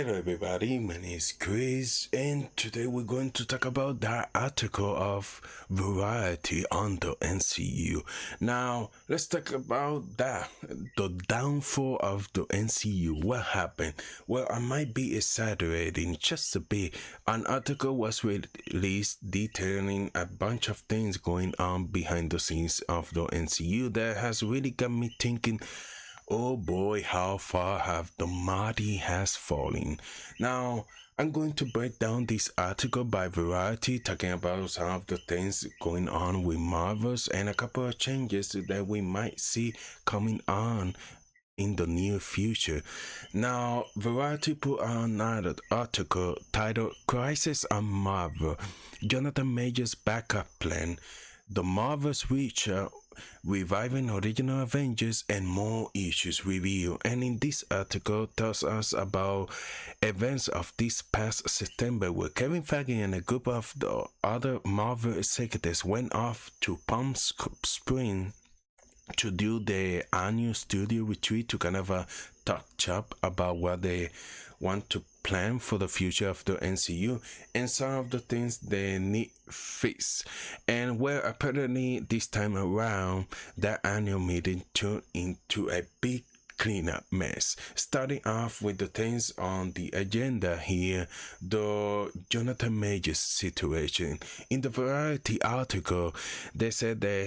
Hello everybody, my name is Chris and today we're going to talk about that article of Variety on the MCU. Now, let's talk about that, the downfall of the MCU. What happened? Well, I might be exaggerating just a bit. An article was released detailing a bunch of things going on behind the scenes of the MCU that has really got me thinking. Oh boy, how far have the mighty has fallen. Now, I'm going to break down this article by Variety, talking about some of the things going on with Marvels and a couple of changes that we might see coming on in the near future. Now, Variety put out another article titled Crisis on Marvel, Jonathan Majors' backup plan. The Marvels reach reviving original Avengers and more issues review. And in this article tells us about events of this past September where Kevin Feige and a group of the other Marvel executives went off to Palm Springs to do their annual studio retreat to kind of touch up about what they want to plan for the future of the MCU and some of the things they need fixed. And where apparently this time around that annual meeting turned into a big cleanup mess. Starting off with the things on the agenda here, the Jonathan Majors situation. In the Variety article, they said that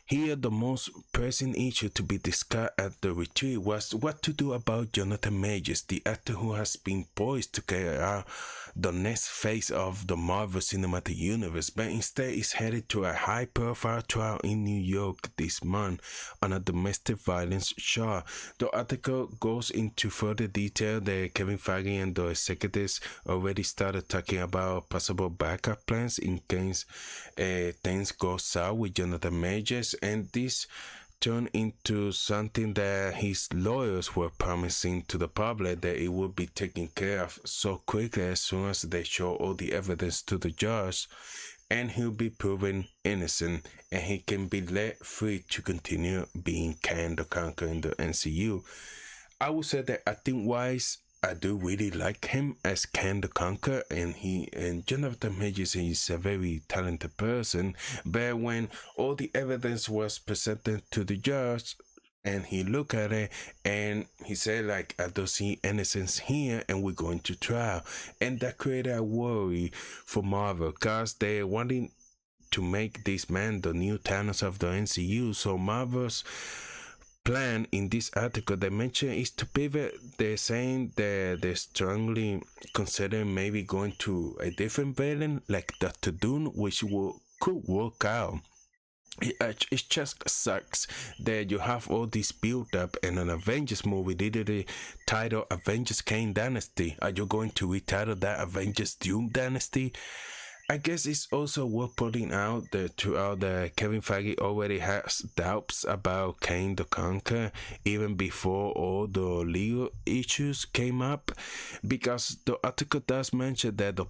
here, the most pressing issue to be discussed at the retreat was what to do about Jonathan Majors, the actor who has been poised to carry out the next phase of the Marvel Cinematic Universe, but instead is headed to a high-profile trial in New York this month on a domestic violence charge. The article goes into further detail that Kevin Feige and the executives already started talking about possible backup plans in case things go south with Jonathan Majors, and this turned into something that his lawyers were promising to the public that it would be taken care of so quickly as soon as they show all the evidence to the judge, and he'll be proven innocent and he can be let free to continue being Kang the Conqueror in the MCU. I would say that acting-wise, I do really like him as Kang the Conqueror, and Jonathan Majors is a very talented person. But when all the evidence was presented to the judge, and he looked at it and he said like, I don't see innocence here and we're going to trial. And that created a worry for Marvel because they wanting to make this man the new Thanos of the MCU. So Marvel's plan in this article they mention is to pivot. They're saying that they're strongly considering maybe going to a different villain like Dr. Doom, which could work out. It just sucks that you have all this build up and an Avengers movie literally titled Avengers Kang Dynasty. Are you going to retitle that Avengers Doom Dynasty? I guess it's also worth pointing out that throughout that Kevin Feige already has doubts about Kang the Conqueror even before all the legal issues came up, because the article does mention that the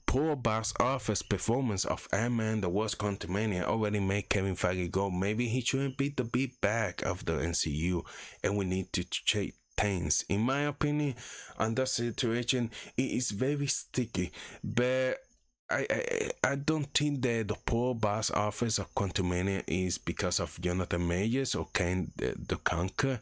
poor box office performance of Ant-Man the Wasp: Quantumania already made Kevin Feige go, maybe he shouldn't be the big bag of the MCU and we need to change things. In my opinion, on that situation, it is very sticky, but I don't think that the poor box office of Quantumania is because of Jonathan Majors or Kang the Conqueror.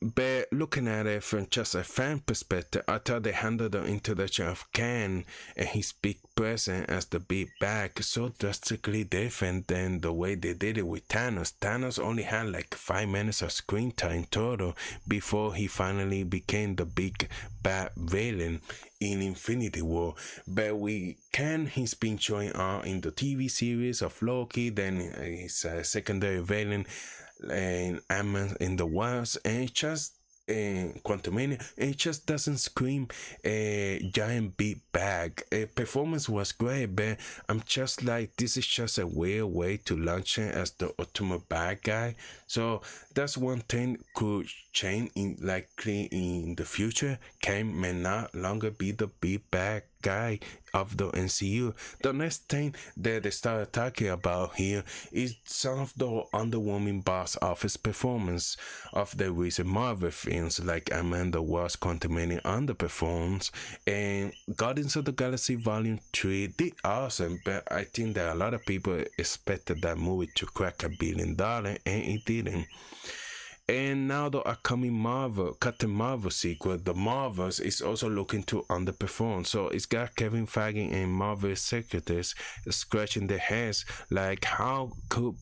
But looking at it from just a fan perspective, I thought they handled the introduction of Kang and his big presence as the big bag so drastically different than the way they did it with Thanos. Thanos only had like 5 minutes of screen time total before he finally became the big bad villain in Infinity War. But we Kang, he's been showing up in the TV series of Loki, then he's a secondary villain and Ant-Man in the Wasp, and it just Quantumania, it just doesn't scream a giant big bag. Performance was great, but I'm just like, this is just a weird way to launch him as the ultimate bad guy. So that's one thing could change in likely in the future. Kang may not longer be the big bad guy of the MCU. The next thing that they started talking about here is some of the underwhelming box office performance of the recent Marvel films, like Amanda was contemplating underperforms, and Guardians of the Galaxy Volume 3 did awesome, but I think that a lot of people expected that movie to crack $1 billion, and it didn't. And now the upcoming Captain Marvel sequel, The Marvels, is also looking to underperform. So it's got Kevin Feige and Marvel executives scratching their heads like how could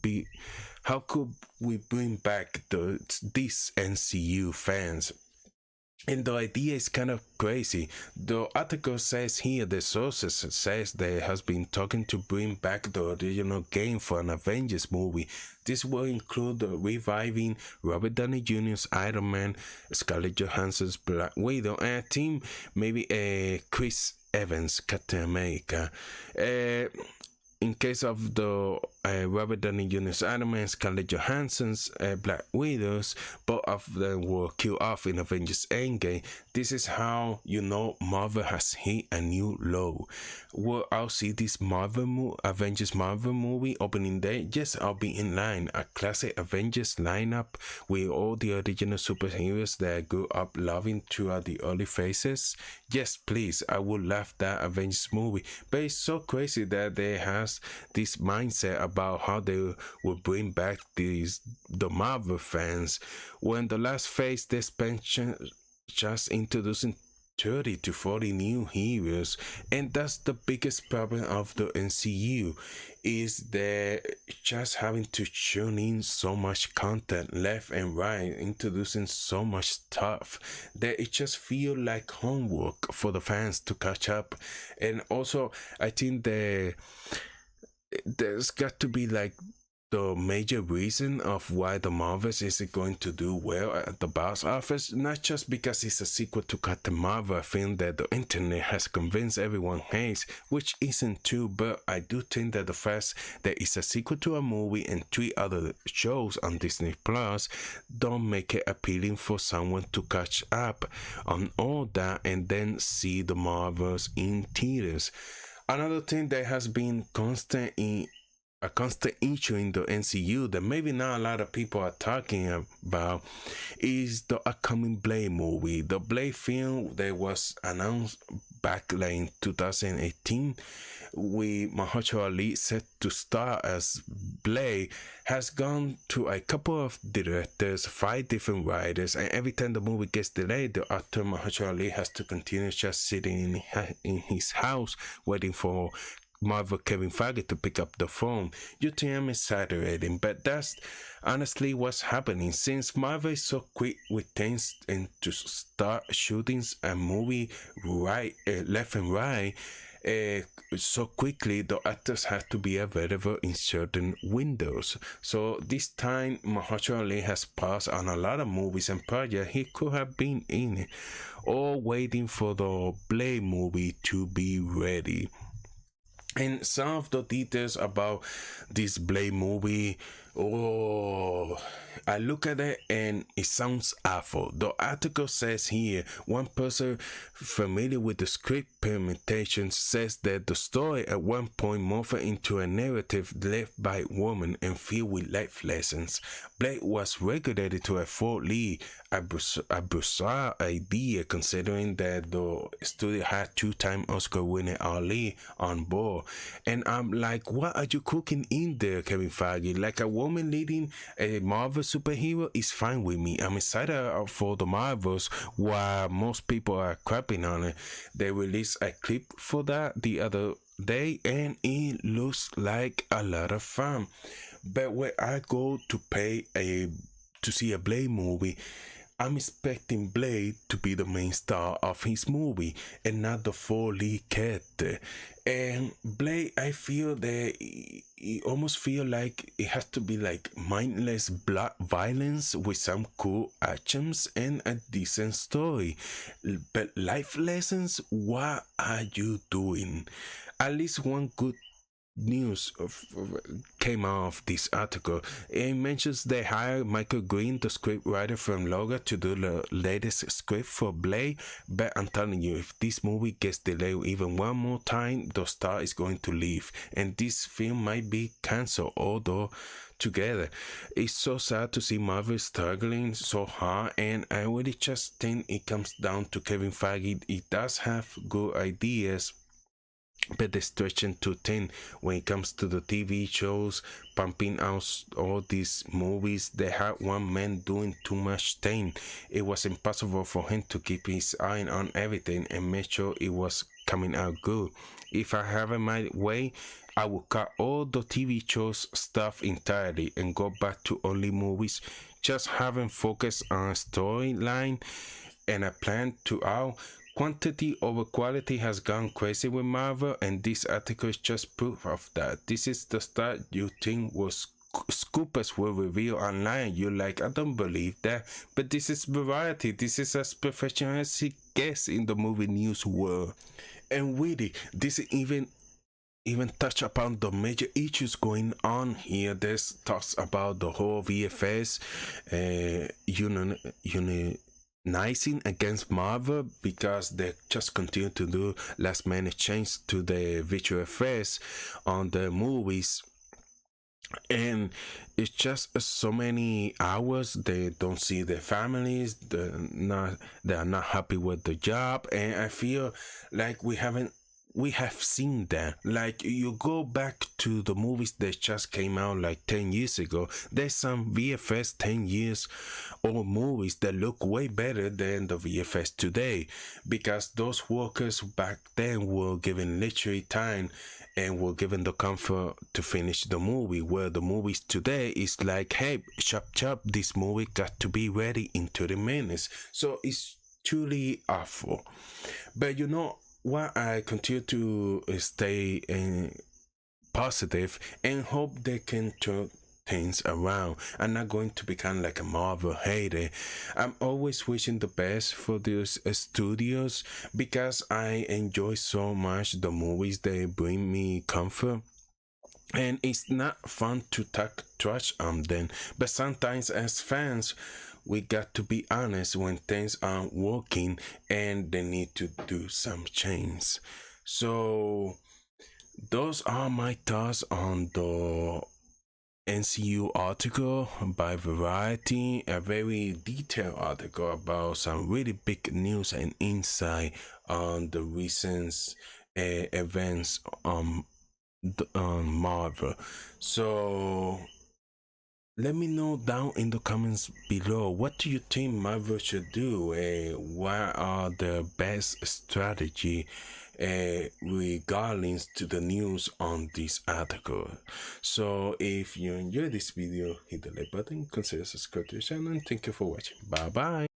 we bring back these MCU fans? And the idea is kind of crazy. The article says here, the sources says they has been talking to bring back the original game for an Avengers movie. This will include reviving Robert Downey Jr.'s Iron Man, Scarlett Johansson's Black Widow, and a team maybe Chris Evans, Captain America. In case of the Robert Downey Jr.'s Iron Man, Scarlett Johansson's Black Widows, both of them were killed off in Avengers Endgame. This is how you know Marvel has hit a new low. Will I see this Avengers Marvel movie opening day? Yes, I'll be in line. A classic Avengers lineup with all the original superheroes that I grew up loving throughout the early phases. Yes, please, I would love that Avengers movie. But it's so crazy that they has this mindset about how they will bring back the Marvel fans when the last phase they spent just introducing 30 to 40 new heroes. And that's the biggest problem of the MCU, is that just having to tune in so much content left and right, introducing so much stuff that it just feel like homework for the fans to catch up. And also I think there's got to be like the major reason of why the Marvels isn't going to do well at the box office, not just because it's a sequel to Captain Marvel, a film that the internet has convinced everyone hates, which isn't true, but I do think that the fact that it's a sequel to a movie and 3 other shows on Disney Plus don't make it appealing for someone to catch up on all that and then see the Marvels in theaters. Another thing that has been a constant issue in the MCU that maybe not a lot of people are talking about is the upcoming Blade movie. The Blade film that was announced back like in 2018 with Mahershala Ali set to star as Blade has gone to a couple of directors, 5 different writers, and every time the movie gets delayed, the actor Mahershala Ali has to continue just sitting in his house waiting for Marvel Kevin Feige to pick up the phone. You think I'm exaggerating, but that's honestly what's happening. Since Marvel is so quick with things and to start shooting a movie left and right, so quickly, the actors have to be available in certain windows. So this time, Mahershala Ali has paused on a lot of movies and projects he could have been in, or waiting for the Blade movie to be ready. And some of the details about this Blade movie, oh, I look at it and it sounds awful. The article says here, one person familiar with the script permutations says that the story at one point morphed into a narrative led by a woman and filled with life lessons. Blade was regulated to a 4 lead, a bizarre idea considering that the studio had 2-time Oscar-winning Ali on board. And I'm like, what are you cooking in there, Kevin Feige? Like, a woman leading a Marvel superhero is fine with me. I'm excited for the Marvels, while most people are crapping on it. They released a clip for that the other day and it looks like a lot of fun. But when I go to see a Blade movie, I'm expecting Blade to be the main star of his movie and not the 4 lead character. And Blade, I feel that it almost feel like it has to be like mindless blood violence with some cool actions and a decent story. But life lessons, what are you doing? At least one good news came out of this article. It mentions they hired Michael Green, the script writer from Logan, to do the latest script for Blade. But I'm telling you, if this movie gets delayed even one more time, the star is going to leave, and this film might be cancelled. Although together, it's so sad to see Marvel struggling so hard, and I really just think it comes down to Kevin Feige. He does have good ideas, but they're stretching too thin when it comes to the TV shows, pumping out all these movies. They had one man doing too much thing. It was impossible for him to keep his eye on everything and make sure it was coming out good. If I have it my way, I would cut all the TV shows stuff entirely and go back to only movies, just having focus on a storyline and a plan to out. Quantity over quality has gone crazy with Marvel, and this article is just proof of that. This is the start you think was scoopers will reveal online. You're like, I don't believe that. But this is variety. This is as professional as it gets in the movie news world. And really, this is even touch upon the major issues going on here. There's talks about the whole VFS, unionizing against Marvel because they just continue to do last minute change to the visual effects on the movies, and it's just so many hours they don't see their families. They are not happy with the job, and I feel like we have seen that. Like, you go back to the movies that just came out like 10 years ago, there's some VFS 10 years old movies that look way better than the VFS today, because those workers back then were given literally time and were given the comfort to finish the movie, where the movies today is like, hey, chop chop, this movie got to be ready in 30 minutes. So it's truly awful. But why I continue to stay positive and hope they can turn things around. I'm not going to become like a Marvel hater. I'm always wishing the best for these studios, because I enjoy so much the movies. They bring me comfort, and it's not fun to talk trash on them. But sometimes as fans, we got to be honest when things aren't working and they need to do some change. So those are my thoughts on the MCU article by Variety, a very detailed article about some really big news and insight on the recent events on Marvel. So let me know down in the comments below, what do you think Marvel should do? What are the best strategy regarding to the news on this article? So if you enjoyed this video, hit the like button, consider subscribing to the channel, and thank you for watching. Bye bye.